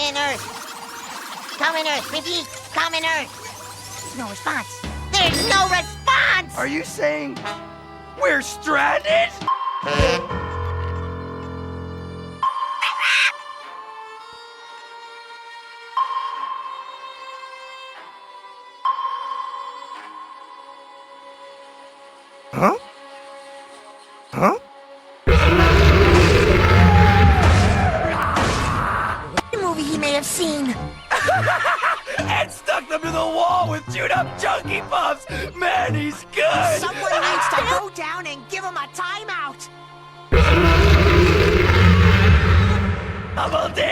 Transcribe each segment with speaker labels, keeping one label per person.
Speaker 1: Common Earth. Common Earth. Repeat. Common Earth. No response. There's no response!
Speaker 2: Are you saying we're stranded? Huh? Huh?
Speaker 1: The movie he may have seen.
Speaker 2: And stuck them to the wall with chewed up chunky puffs! Man, he's good!
Speaker 3: Someone needs to go down and give him a timeout!
Speaker 2: Double D!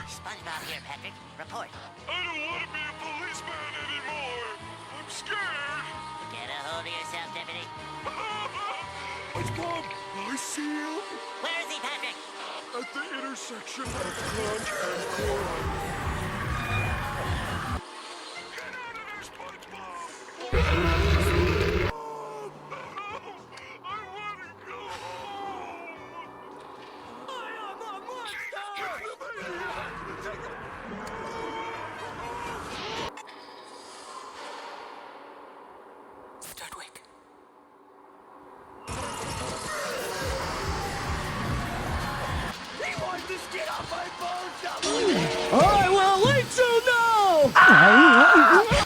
Speaker 1: SpongeBob here, Patrick. Report.
Speaker 4: I don't want to be a policeman anymore. I'm scared.
Speaker 1: Get a hold of yourself, deputy.
Speaker 4: SpongeBob, I see you
Speaker 1: Where is he, Patrick?
Speaker 4: at the intersection of Crunch and Corn. Get out of there, SpongeBob! I want to go home. I am a monster!
Speaker 2: He wants to get off my phone, Double D!
Speaker 5: I will let you know!